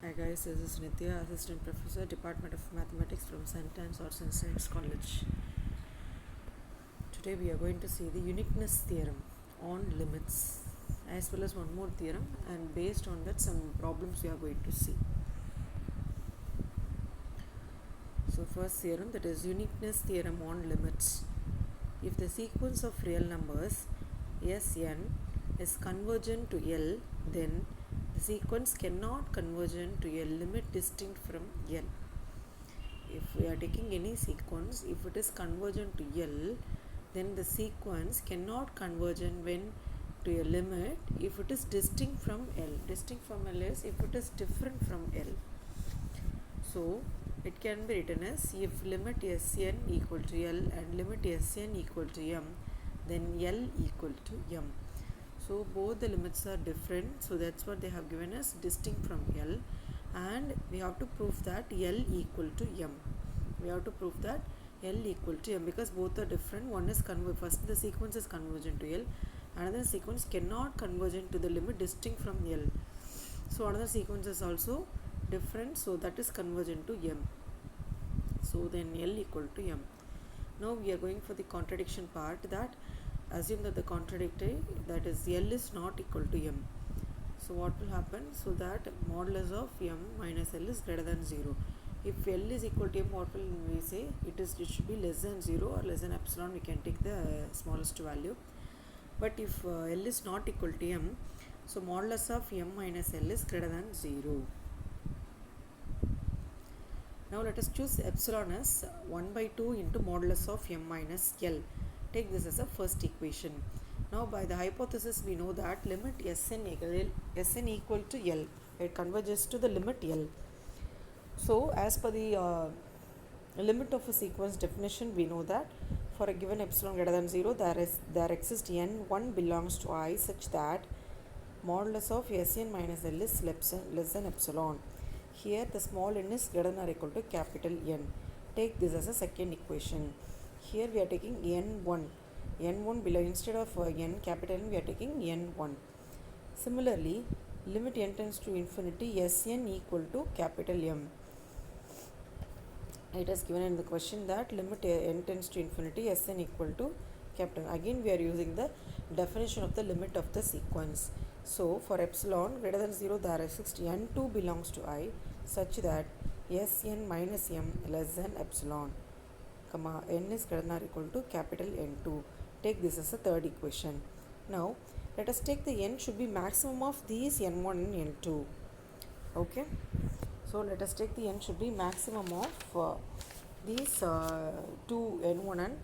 Hi guys, this is Nitya, Assistant Professor, Department of Mathematics from St. Anne's Arts and Science College. Today we are going to see the uniqueness theorem on limits as well as one more theorem, and based on that some problems we are going to see. So first theorem, that is uniqueness theorem on limits. If the sequence of real numbers Sn is convergent to L, then the sequence cannot convergent to a limit distinct from L. If we are taking any sequence, if it is convergent to L, then the sequence cannot convergent when to a limit if it is distinct from L. Distinct from L is if it is different from L. So it can be written as if limit Sn equal to L and limit Sn equal to M, then L equal to M. So both the limits are different, so that's what they have given us, distinct from L, and we have to prove that L equal to M. We have to prove that L equal to M because both are different. One is first the sequence is convergent to L, another sequence cannot convergent to the limit distinct from L. So another sequence is also different, so that is convergent to M. So then L equal to M. Now we are going for the contradiction part, that assume that the contradictory, that is L is not equal to M. So what will happen? So that modulus of M minus L is greater than 0. If L is equal to M, what will we say? It should be less than 0 or less than epsilon. We can take the smallest value. But if L is not equal to M, so modulus of M minus L is greater than 0. Now let us choose epsilon as 1 by 2 into modulus of M minus L. Take this as a first equation. Now by the hypothesis we know that limit Sn equal to L, it converges to the limit L. So as per the limit of a sequence definition, we know that for a given epsilon greater than 0, there exists n1 belongs to I such that modulus of Sn minus L is less than epsilon. Here the small n is greater than or equal to capital N. Take this as a second equation. Here we are taking n1 below, instead of n capital N we are taking n1. Similarly, limit n tends to infinity Sn equal to capital M. It is given in the question that limit n tends to infinity Sn equal to capital. Again we are using the definition of the limit of the sequence. So for epsilon greater than 0, there exists n2 belongs to I such that Sn minus M less than epsilon, comma n is greater than or equal to capital N2. Take this as a third equation. Now let us take the n should be maximum of these n1 and n2. Okay, so let us take the n should be maximum of these two n1 and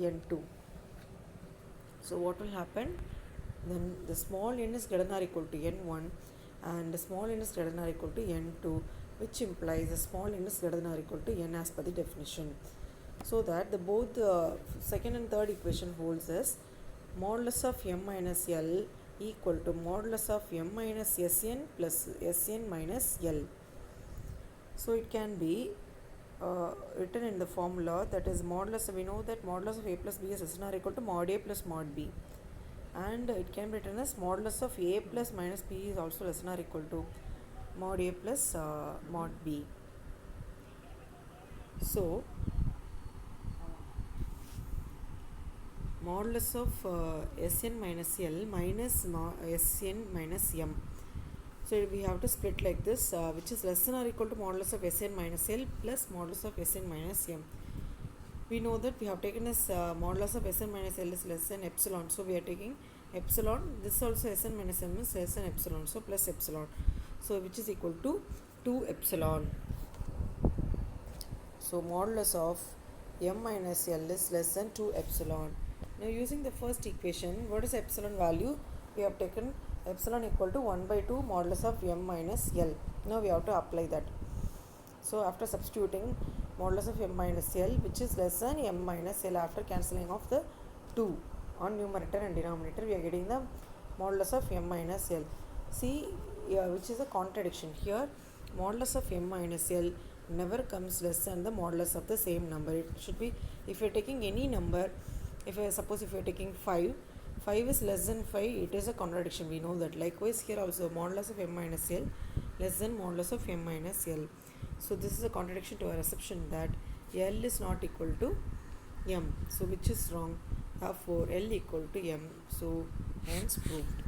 n2. So what will happen? Then the small n is greater than or equal to n1 and the small n is greater than or equal to n2, which implies the small n is greater than or equal to n as per the definition. So that the both the second and third equation holds as modulus of M minus L equal to modulus of M minus Sn plus Sn minus L. So it can be written in the formula, that is modulus, we know that modulus of A plus B is less than or equal to mod A plus mod B, and it can be written as modulus of A plus minus B is also less than or equal to mod A plus mod B. So modulus of Sn minus L minus Sn minus M. So we have to split like this, which is less than or equal to modulus of Sn minus L plus modulus of Sn minus M. We know that we have taken as modulus of Sn minus L is less than epsilon. So we are taking epsilon. This also Sn minus M is less than epsilon. So plus epsilon. So which is equal to 2 epsilon. So modulus of M minus L is less than 2 epsilon. Now using the first equation, what is epsilon value? We have taken epsilon equal to 1 by 2 modulus of M minus L. Now we have to apply that. So after substituting modulus of M minus L, which is less than M minus L, after cancelling off the 2 on numerator and denominator, we are getting the modulus of M minus L. See, which is a contradiction here. Modulus of M minus L never comes less than the modulus of the same number. It should be, if you are taking any number, if you are taking 5, 5 is less than 5, it is a contradiction, we know that. Likewise here also modulus of m minus l less than modulus of m minus l. So this is a contradiction to our assumption that l is not equal to m, so which is wrong. Therefore l equal to m, so hence proved.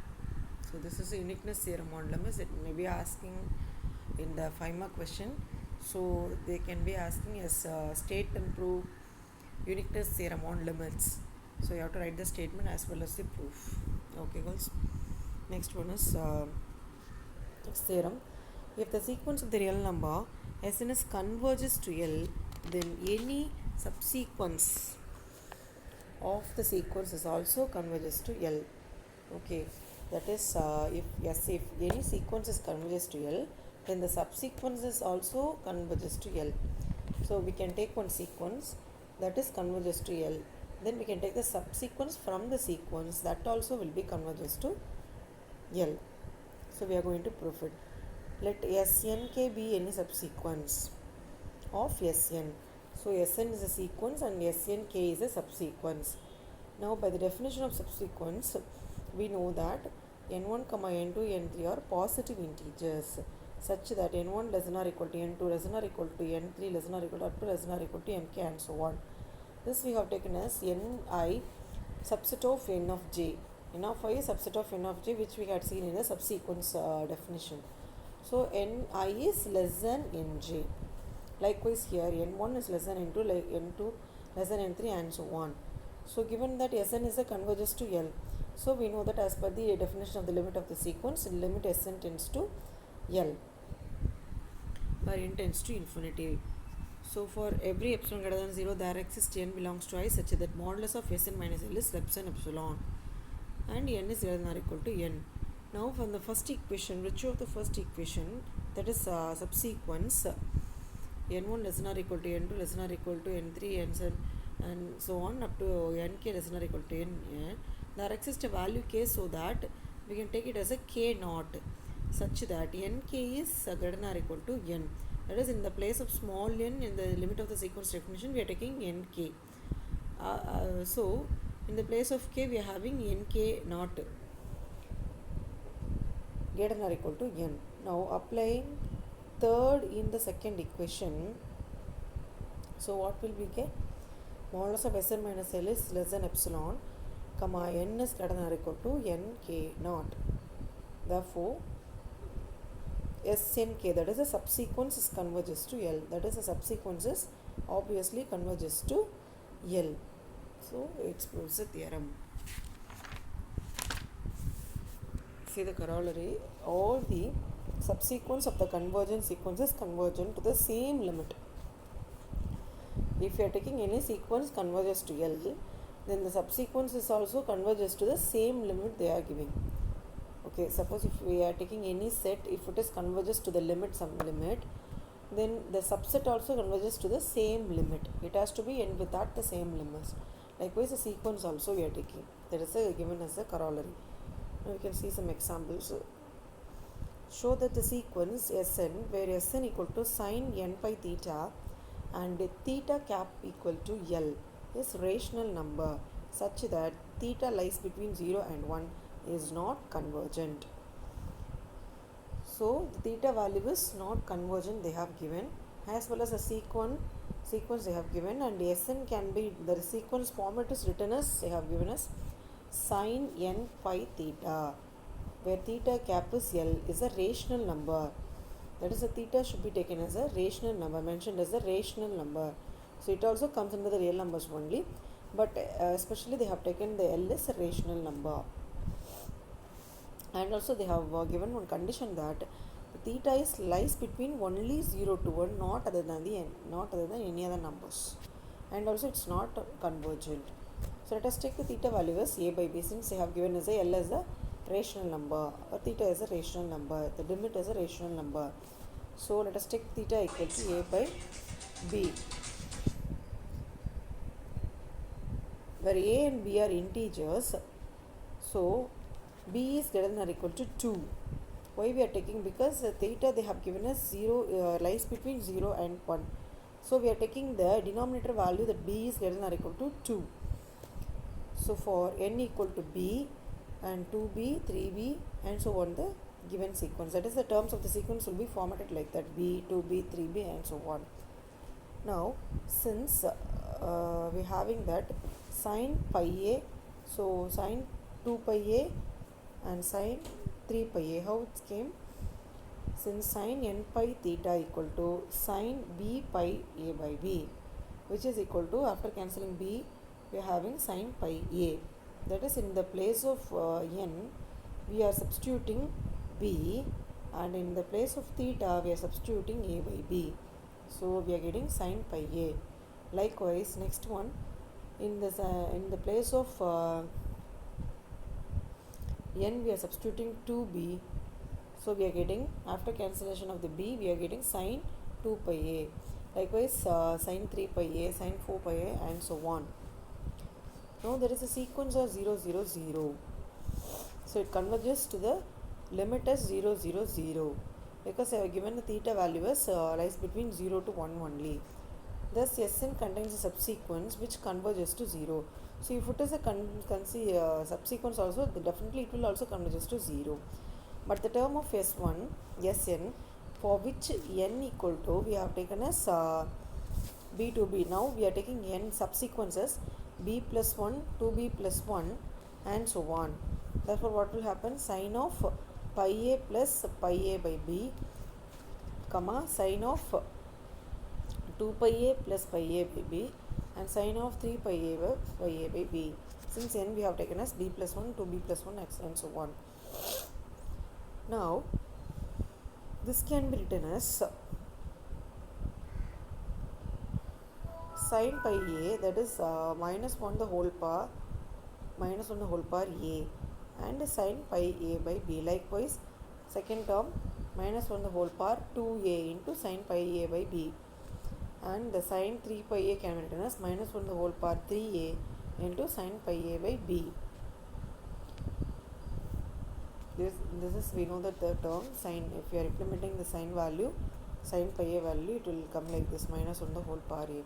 So this is a uniqueness theorem on limits. It may be asking in the 5-mark question, so they can be asking as state and prove uniqueness theorem on limits. So you have to write the statement as well as the proof. Okay girls, next one is next theorem. If the sequence of the real number Sn is converges to L, then any subsequence of the sequence is also converges to L. Okay, that is if any sequence is converges to L, then the subsequences also converges to L. So we can take one sequence that is converges to L, then we can take the subsequence from the sequence that also will be converges to L. So we are going to prove it. Let Snk be any subsequence of Sn. So Sn is a sequence and Snk is a subsequence. Now by the definition of subsequence, we know that n1, n2, n3 are positive integers such that n1 less than or equal to n2 less than or equal to n3 less than or equal to up to less than or equal to nk and so on. This we have taken as ni subset of n of j. N of I is subset of n of j, which we had seen in the subsequence definition. So ni is less than nj. Likewise here n1 is less than n2, like n2 less than n3 and so on. So given that Sn is a converges to L, so we know that as per the definition of the limit of the sequence, limit Sn tends to L or n tends to infinity. So for every epsilon greater than 0, there exists n belongs to I such that modulus of Sn minus L is less than epsilon and n is greater than or equal to n. Now from the first equation, virtue of the first equation, that is subsequence n1 less than or equal to n2 less than or equal to n3 and so on up to nk less than or equal to n, there exists a value k, so that we can take it as a k naught such that nk is greater than or equal to n. That is, in the place of small n in the limit of the sequence definition, we are taking nk. So in the place of k, we are having nk naught greater than or equal to n. Now applying third in the second equation, so what will we get? Modulus of Sn minus L is less than epsilon, comma n is greater than or equal to nk naught. Therefore Snk, that is a subsequence, is converges to L. That is, a subsequence is obviously converges to L. So it proves the theorem. See the corollary. All the subsequence of the convergent sequence is convergent to the same limit. If you are taking any sequence converges to L, then the subsequence is also converges to the same limit they are giving. Okay, suppose if we are taking any set, if it is converges to the limit, some limit, then the subset also converges to the same limit. It has to be n without the same limits. Likewise, the sequence also we are taking. That is given as a corollary. Now we can see some examples. Show that the sequence Sn, where Sn equal to sine n pi theta and theta cap equal to L, is rational number such that theta lies between 0 and 1 is not convergent. So the theta value is not convergent, they have given, as well as the sequence they have given, and Sn can be, the sequence format is written as, they have given us sine n phi theta, where theta cap is L, is a rational number. That is, the theta should be taken as a rational number, mentioned as a rational number. So it also comes under the real numbers only, but especially they have taken the L as a rational number. And also they have given one condition that the theta is lies between only 0 to 1, not other than any other numbers, and also it's not convergent. So let us take the theta value as a by b, since they have given as a L as a rational number or theta is a rational number, the limit is a rational number. So let us take theta equal to a by b, where a and b are integers. So b is greater than or equal to 2. Why we are taking? Because the theta they have given us 0 lies between 0 and 1. So we are taking the denominator value that b is greater than or equal to 2. So for n equal to b and 2b, 3b and so on the given sequence. That is, the terms of the sequence will be formatted like that: b, 2b, 3b and so on. Now since we're having that sine pi a, so sine 2 pi a and sine 3 pi a, how it came? Since sine n pi theta equal to sine b pi a by b, which is equal to, after cancelling b, we are having sine pi a. That is, in the place of n, we are substituting b, and in the place of theta, we are substituting a by b. So we are getting sine pi a. Likewise, next one, in the place of n, we are substituting 2b. So we are getting, after cancellation of the b, we are getting sine 2 pi a. Likewise, sine 3 pi a, sine 4 pi a and so on. Now there is a sequence of 0, 0, 0. So it converges to the limit as 0, 0, 0. Because I have given the theta value as lies between 0 to 1 only. Thus Sn contains a subsequence which converges to 0. So if it is a subsequence also, definitely it will also converges to 0. But the term of S1, Sn, for which n equal to, we have taken as b to b. Now we are taking n subsequences, b plus 1, 2b plus 1 and so on. Therefore what will happen? Sine of pi a plus pi a by b, comma sine of 2 pi a plus pi a by b and sine of 3 pi a by b. Since n we have taken as b plus 1, 2b plus 1 and so on. Now this can be written as sine pi a, that is minus 1 the whole power a, and sine pi a by b. Likewise, second term, minus 1 the whole power 2a into sine pi a by b, and the sine 3 pi a can be written as minus 1 the whole power 3a into sine pi a by b. This is, we know that the term sine, if you are implementing the sine value, sine pi a value, it will come like this, minus 1 the whole power a.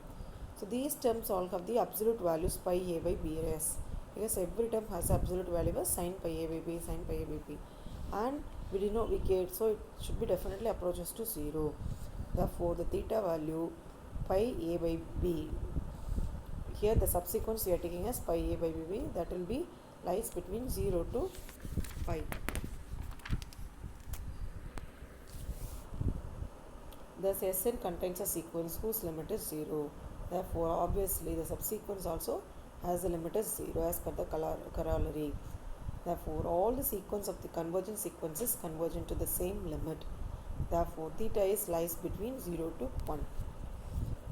So these terms all have the absolute values pi a by b as, because every term has absolute value as sine pi a by b, sine pi a by b, and we did not vacate, so it should be definitely approaches to 0. Therefore the theta value pi a by b, here the subsequence we are taking as pi a by b, that will be lies between 0 to pi. Thus Sn contains a sequence whose limit is 0. Therefore obviously the subsequence also has the limit as 0 as per the corollary. Therefore all the sequence of the convergent sequences converge into the same limit. Therefore theta is lies between 0 to 1.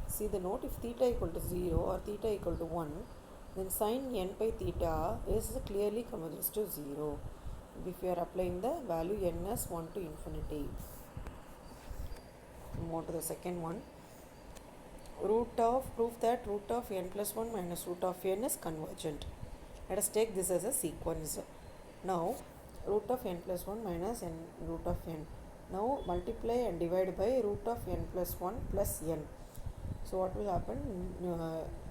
See the note, if theta equal to 0 or theta equal to 1, then sine n pi theta is clearly converges to 0 if you are applying the value n as 1 to infinity. Move on to the second one. Proof that root of n plus 1 minus root of n is convergent. Let us take this as a sequence. Now root of n plus 1 minus n root of n. Now multiply and divide by root of n plus 1 plus n. So what will happen?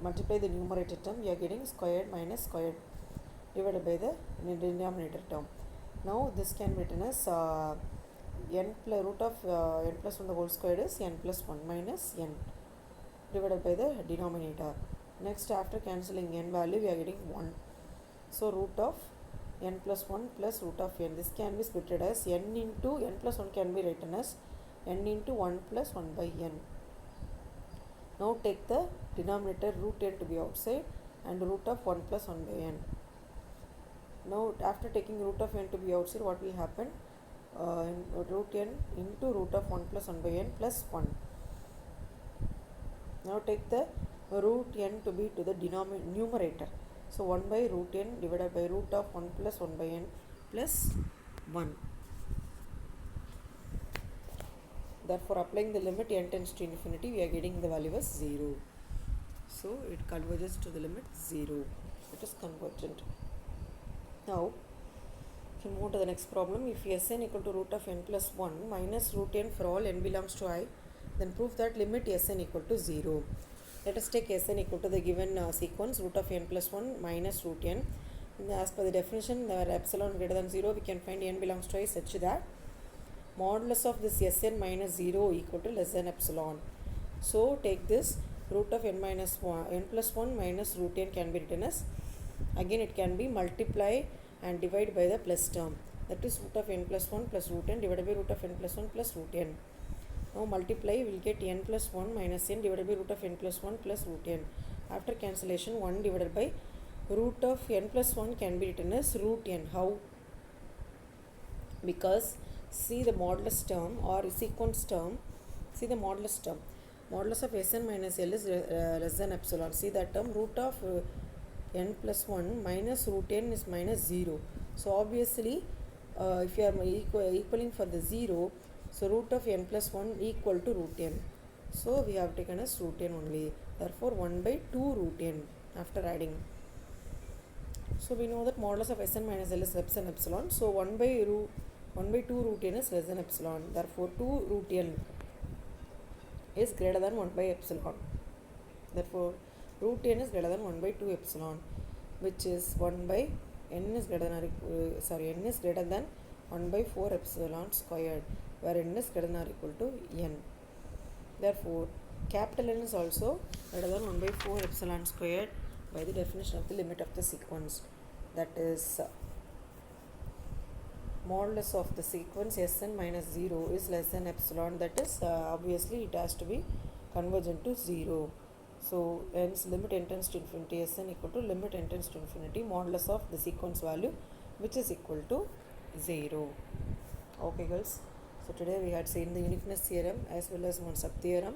Multiply the numerator term, we are getting squared minus squared divided by the denominator term. Now this can be written as n plus root of n plus 1 the whole squared is n plus 1 minus n divided by the denominator. Next, after cancelling n value, we are getting 1. So root of n plus 1 plus root of n. This can be splitted as n into n plus 1 can be written as n into 1 plus 1 by n. Now take the denominator root n to be outside and root of 1 plus 1 by n. Now after taking root of n to be outside, what will happen? Root n into root of 1 plus 1 by n plus 1. Now take the root n to be to the numerator. So 1 by root n divided by root of 1 plus 1 by n plus 1. Therefore applying the limit n tends to infinity, we are getting the value as 0. So it converges to the limit 0. It is convergent. Now if you move to the next problem, if Sn equal to root of n plus 1 minus root n for all n belongs to I, then prove that limit Sn equal to 0. Let us take Sn equal to the given sequence root of n plus 1 minus root n. As per the definition, where epsilon greater than 0, we can find n belongs to I such that modulus of this Sn minus 0 equal to less than epsilon. So take this root of n minus 1, n plus 1 minus root n can be written as, again it can be multiply and divide by the plus term, that is root of n plus 1 plus root n divided by root of n plus 1 plus root n. Now multiply, we will get n plus 1 minus n divided by root of n plus 1 plus root n. After cancellation, 1 divided by root of n plus 1 can be written as root n. How? Because see the modulus term or sequence term, see the modulus term. Modulus of Sn minus L is less than epsilon. See that term, root of n plus 1 minus root n is minus 0. So obviously if you are equaling for the 0, so root of n plus 1 equal to root n. So we have taken as root n only. Therefore 1 by 2 root n after adding. So we know that modulus of Sn minus L is less than epsilon. So 1 by 2 root n is less than epsilon. Therefore 2 root n is greater than 1 by epsilon. Therefore root n is greater than 1 by 2 epsilon, which is 1 by n is greater than n is greater than 1 by 4 epsilon squared, where n is greater than or equal to n. Therefore capital N is also greater than 1 by 4 epsilon squared by the definition of the limit of the sequence, that is modulus of the sequence Sn minus 0 is less than epsilon, that is obviously it has to be convergent to 0. So hence limit n tends to infinity Sn equal to limit n tends to infinity modulus of the sequence value, which is equal to 0. Okay girls, so today we had seen the uniqueness theorem as well as one sub theorem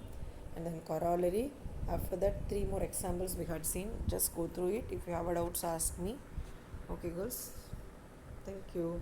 and then corollary. After that 3 more examples we had seen. Just go through it. If you have doubts, ask me. Okay girls, thank you.